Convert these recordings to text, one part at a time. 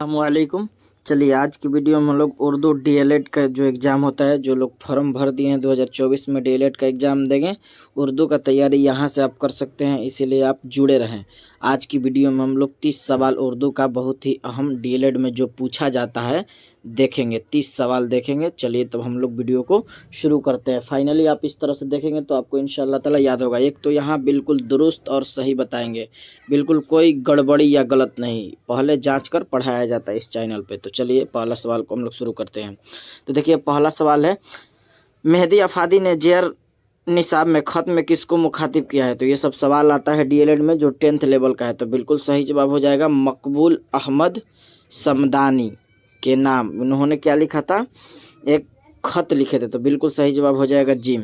अस्सलामुअलैकुम। चलिए आज की वीडियो में हम लोग उर्दू डीएलएड का जो एग्ज़ाम होता है, जो लोग फॉर्म भर दिए हैं 2024 में डीएलएड का एग्ज़ाम देंगे, उर्दू का तैयारी यहाँ से आप कर सकते हैं, इसीलिए आप जुड़े रहें। आज की वीडियो में हम लोग 30 सवाल उर्दू का बहुत ही अहम डीएलएड में जो पूछा जाता है देखेंगे। 30 सवाल देखेंगे। चलिए तो हम लोग वीडियो को शुरू करते हैं। फाइनली आप इस तरह से देखेंगे तो आपको इंशाअल्लाह ताला याद होगा। एक तो यहाँ बिल्कुल दुरुस्त और सही बताएंगे, बिल्कुल कोई गड़बड़ी या गलत नहीं, पहले जांच कर पढ़ाया जाता है इस चैनल पे। तो चलिए पहला सवाल को हम लोग शुरू करते हैं। तो देखिए पहला सवाल है, मेहदी अफादी ने जेर निसाब में ख़त में किसको मुखातिब किया है? तो ये सब सवाल आता है डीएलएड में जो 10th लेवल का है। तो बिल्कुल सही जवाब हो जाएगा मकबूल अहमद समदानी के नाम। उन्होंने क्या लिखा था? एक खत लिखे थे। तो बिल्कुल सही जवाब हो जाएगा जिम।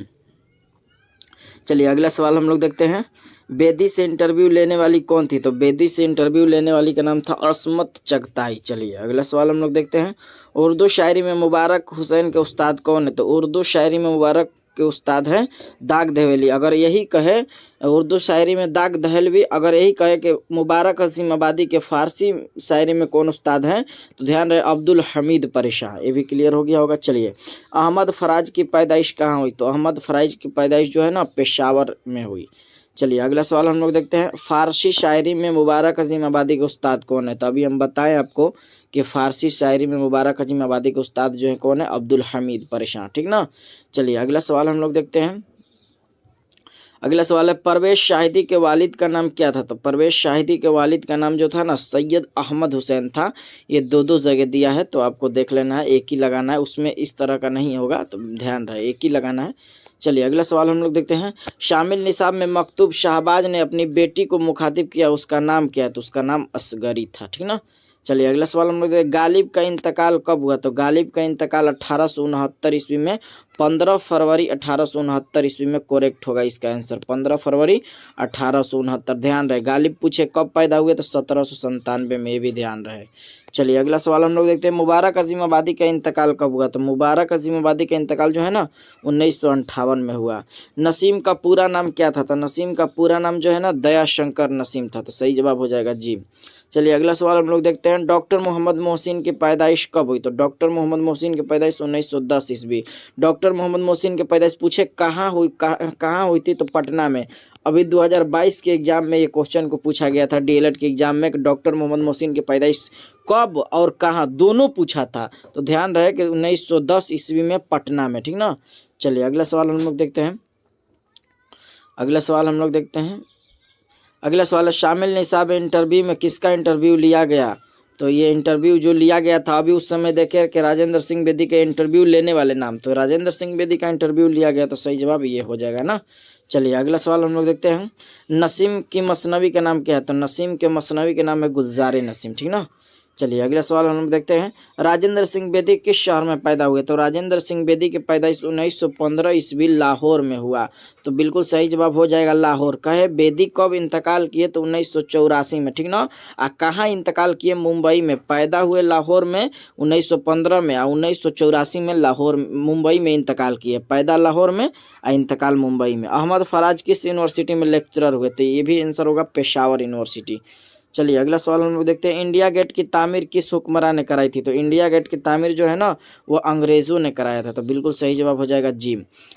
चलिए अगला सवाल हम लोग देखते हैं। बेदी से इंटरव्यू लेने वाली कौन थी? तो बेदी से इंटरव्यू लेने वाली का नाम था असमत चगताई। चलिए अगला सवाल हम लोग देखते हैं। उर्दू शायरी में मुबारक हुसैन के उस्ताद कौन है? तो उर्दू शायरी में मुबारक के उस्ताद हैं दाग दहलवी। अगर यही कहे उर्दू शायरी में दाग दहलवी, अगर यही कहे कि मुबारक हसीम आबादी के फ़ारसी शायरी में कौन उस्ताद हैं, तो ध्यान रहे अब्दुल हमीद परेशान। ये भी क्लियर हो गया होगा। चलिए अहमद फराज की पैदाइश कहाँ हुई? तो अहमद फराज की पैदाइश जो है ना पेशावर में हुई। चलिए अगला सवाल हम लोग देखते हैं। फ़ारसी शायरी में मुबारक अजीम आबादी के उस्ताद कौन है? तो अभी हम बताएं आपको कि फ़ारसी शायरी में मुबारक अजीम आबादी के उस्ताद जो है कौन है? अब्दुल हमीद परेशान। ठीक ना। चलिए अगला सवाल हम लोग देखते हैं। अगला सवाल है, परवेश शाहिदी के वालिद का नाम क्या था? तो परवेश शाहिदी के वालिद का नाम जो था ना सैयद अहमद हुसैन था। ये दो जगह दिया है तो आपको देख लेना है, एक ही लगाना है, उसमें इस तरह का नहीं होगा, तो ध्यान रहे एक ही लगाना है। चलिए अगला सवाल हम लोग देखते हैं। शामिल निसाब में मकतूब शाहबाज ने अपनी बेटी को मुखातिब किया, उसका नाम क्या है? तो उसका नाम असगरी था। ठीक ना। चलिए अगला सवाल हम लोग देखते हैं। गालिब का इंतकाल कब हुआ? तो गालिब का इंतकाल 1869 ईस्वी में 15 फरवरी 1869 ईस्वी में करेक्ट होगा इसका आंसर। 15 फरवरी 1869। ध्यान रहे गालिब पूछे कब पैदा हुए, तो 1797 में, भी ध्यान रहे। चलिए अगला सवाल हम लोग देखते हैं। मुबारक अजीम आबादी का इंतकाल कब हुआ? तो मुबारक अजीम आबादी का इंतकाल जो है ना 1958 में हुआ। नसीम का पूरा नाम क्या था? तो नसीम का पूरा नाम जो है ना दयाशंकर नसीम था। तो सही जवाब हो जाएगा जी। चलिए अगला सवाल हम लोग देखते हैं। डॉक्टर मोहम्मद मोहसिन की पैदाइश कब हुई? तो डॉक्टर मोहम्मद मोहसिन की पैदाइश 1910 ईस्वी। डॉक्टर मोहम्मद मोहसिन की पैदाइश पूछे कहाँ हुई, कहाँ हुई थी? तो पटना में। अभी 2022 के एग्जाम में ये क्वेश्चन को पूछा गया था डीएलएड के एग्जाम में कि डॉक्टर मोहम्मद मोहसिन की पैदाइश कब और कहाँ, दोनों पूछा था। तो ध्यान रहे कि 1910 ईस्वी में पटना में। ठीक ना। चलिए अगला सवाल हम लोग देखते हैं। अगला सवाल हम लोग देखते हैं। अगला सवाल है, शामिल निसाब इंटरव्यू में किसका इंटरव्यू लिया गया? तो ये इंटरव्यू जो लिया गया था अभी उस समय देखे कि राजेंद्र सिंह बेदी के इंटरव्यू लेने वाले नाम, तो राजेंद्र सिंह बेदी का इंटरव्यू लिया गया। तो सही जवाब ये हो जाएगा ना। चलिए अगला सवाल हम लोग देखते हैं। नसीम की मसनवी का नाम क्या है? तो नसीम के मसनवी के नाम है गुलजार नसीम। ठीक ना। चलिए अगला सवाल हम लोग देखते हैं। राजेंद्र सिंह बेदी किस शहर में पैदा हुए? तो राजेंद्र सिंह बेदी की पैदाइश 1915 ईस्वी लाहौर में हुआ। तो बिल्कुल सही जवाब हो जाएगा लाहौर। कहे बेदी कब इंतकाल किए? तो 1984 में। ठीक ना। कहाँ इंतकाल किए? मुंबई में। पैदा हुए लाहौर में 1915 में, और 1984 में लाहौर मुंबई में इंतकाल किए। पैदा लाहौर में और इंतकाल मुंबई में। अहमद फराज किस यूनिवर्सिटी में लेक्चरर हुए? तो ये भी आंसर होगा पेशावर यूनिवर्सिटी। चलिए अगला सवाल हम लोग देखते हैं। इंडिया गेट की तामीर किस हुक्मरान ने कराई थी? तो इंडिया गेट की तामीर जो है ना वो अंग्रेज़ों ने कराया था। तो बिल्कुल सही जवाब हो जाएगा जी।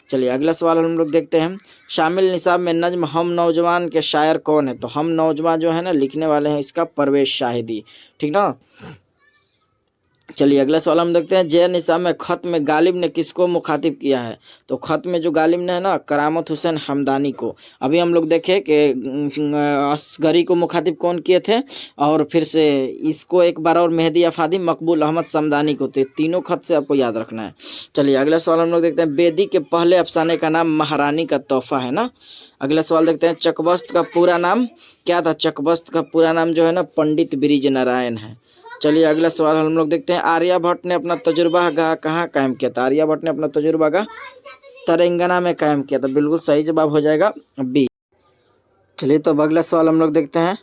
चलिए अगला सवाल हम लोग देखते हैं। शामिल निसाब में नज्म हम नौजवान के शायर कौन है? तो हम नौजवान जो है ना लिखने वाले हैं इसका परवेश शाहिदी। ठीक ना। चलिए अगला सवाल हम देखते हैं। जेर निसाब में ख़त में गालिब ने किसको मुखातिब किया है? तो ख़त में जो गालिब ने है ना करामत हुसैन हमदानी को। अभी हम लोग देखे कि असगरी को मुखातिब कौन किए थे, और फिर से इसको एक बार और मेहदी अफादी मकबूल अहमद समदानी को। तो तीनों ख़त से आपको याद रखना है। चलिए अगला सवाल हम लोग देखते हैं। बेदी के पहले अफसाने का नाम महारानी का तोहफा है ना। अगला सवाल देखते हैं। चकबस्त का पूरा नाम क्या था? चकबस्त का पूरा नाम जो है ना पंडित ब्रिज नारायण है। चलिए अगला सवाल हम लोग देखते हैं। आर्यभट्ट ने अपना तजुर्बागाह कहाँ कायम किया था? आर्यभट्ट ने अपना तजुर्बागाह तेलंगाना में कायम किया था। बिल्कुल सही जवाब हो जाएगा बी। चलिए तो अब अगला सवाल हम लोग देखते हैं।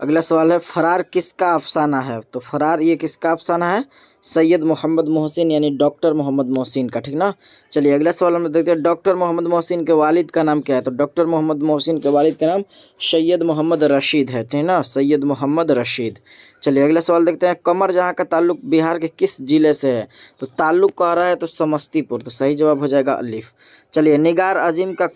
अगला सवाल है, फरार किसका अफसाना है? तो फरार ये किसका अफसाना है? सैयद मोहम्मद मोहसिन यानी डॉक्टर मोहम्मद मोहसिन का, ठीक ना। चलिए अगला सवाल हम देखते हैं, डॉक्टर मोहम्मद मोहसिन के वालिद का नाम क्या है? तो डॉक्टर मोहम्मद मोहसिन के वालिद का नाम सैयद मोहम्मद रशीद है, ठीक ना, सैयद मोहम्मद रशीद। चलिए अगला सवाल देखते हैं, कमर जहाँ का ताल्लुक बिहार के किस जिले से है? तो ताल्लुक कह रहा है तो समस्तीपुर, तो सही जवाब हो जाएगा अलिफ। चलिए निगार अजीम का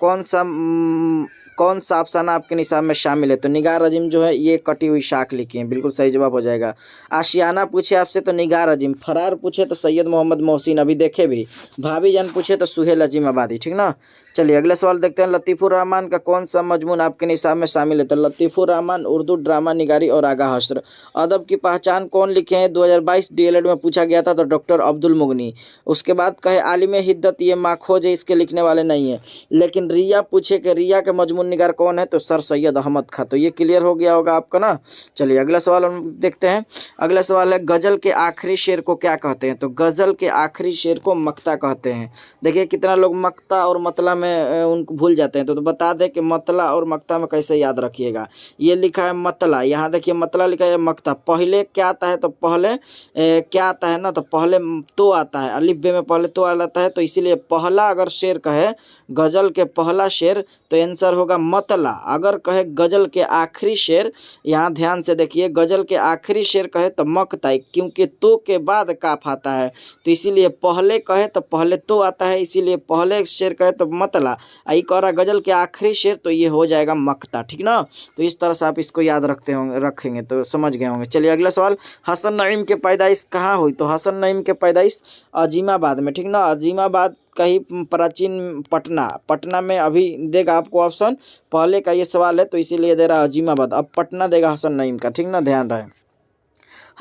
कौन सा अफसाना आपके निसाब में शामिल है? तो निगार अजीम जो है ये कटी हुई शाख लिखी है, बिल्कुल सही जवाब हो जाएगा। आशियाना पूछे आपसे तो निगार अजीम, फरार पूछे तो सैयद मोहम्मद मोहसिन अभी देखे भी, भाभी जान पूछे तो सुहेल अजीम आबादी, ठीक ना। चलिए अगला सवाल देखते हैं, लतीफ़ुर रहमान का कौन सा मजमून आपके निसाब में शामिल है? तो लतीफ़ुर रहमान उर्दू ड्रामा निगारी और आगा हश्र। अदब की पहचान कौन लिखे हैं? 2022 डीएलएड में पूछा गया था, तो डॉक्टर अब्दुल मुगनी। उसके बाद कहे आलिम हिद्दत ये माखोज है, इसके लिखने वाले नहीं है। लेकिन रिया पूछे कि रिया के मजमून निगार कौन है? तो सर सैयद अहमद खां। तो ये क्लियर हो गया होगा आपका ना। चलिए अगला सवाल हम देखते हैं। अगला सवाल है, गजल के आखिरी शेर को क्या कहते हैं? तो गजल के आखिरी शेर को मक्ता कहते हैं। देखिए कितना लोग मक्ता और मतला में उनको भूल जाते हैं, तो बता दें कि मतला और मक्ता में कैसे याद रखिएगा। ये लिखा है मतला, यहाँ देखिए मतला लिखा है, मक्ता पहले क्या आता है? तो पहले क्या आता है ना, तो पहले तो आता है, अलिफ बे में पहले तो आ जाता है, तो इसीलिए पहला अगर शेर कहे गजल के पहला शेर तो आंसर होगा मतला। अगर कहे गजल के आखिरी शेर, यहाँ ध्यान से देखिए, गजल के आखिरी शेर कहे तो मक्ता, क्योंकि तो के बाद काफ आता है, तो इसीलिए पहले कहे तो पहले तो आता है, इसीलिए पहले शेर कहे तो मतला, आई कह रहा गजल के आखिरी शेर, तो ये हो जाएगा मक्ता, ठीक ना। तो इस तरह से आप इसको याद रखेंगे तो समझ गए होंगे। चलिए अगला सवाल, हसन नईम के पैदाइश कहाँ हुई? तो हसन नईम के पैदाइश अजीमाबाद में, ठीक ना। अजीमाबाद कहीं प्राचीन पटना में अभी देगा आपको ऑप्शन, पहले का ये सवाल है तो इसीलिए दे रहा अजीमाबाद, अब पटना देगा हसन नईम का, ठीक ना, ध्यान रहे।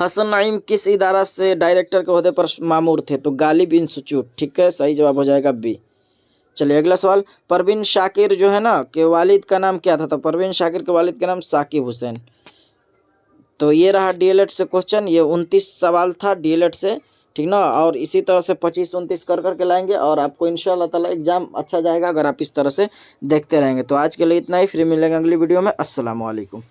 हसन नईम किस इदारा से डायरेक्टर के ओहदे पर मामूर थे? तो गालिब इंस्टीट्यूट, ठीक है, सही जवाब हो जाएगा बी। चलिए अगला सवाल, परवीन शाकिर जो है ना के वालिद का नाम क्या था? तो परवीन शाकिर के वालिद का नाम साकिब हुसैन। तो ये रहा डीएलएड से क्वेश्चन, ये 29 सवाल था डीएलएड से, ठीक ना। और इसी तरह से 25-29 कर करके लाएंगे और आपको इंशाल्लाह ताला एग्जाम अच्छा जाएगा अगर आप इस तरह से देखते रहेंगे। तो आज के लिए इतना ही, फिर मिलेंगे अगली वीडियो में। अस्सलाम वालेकुम।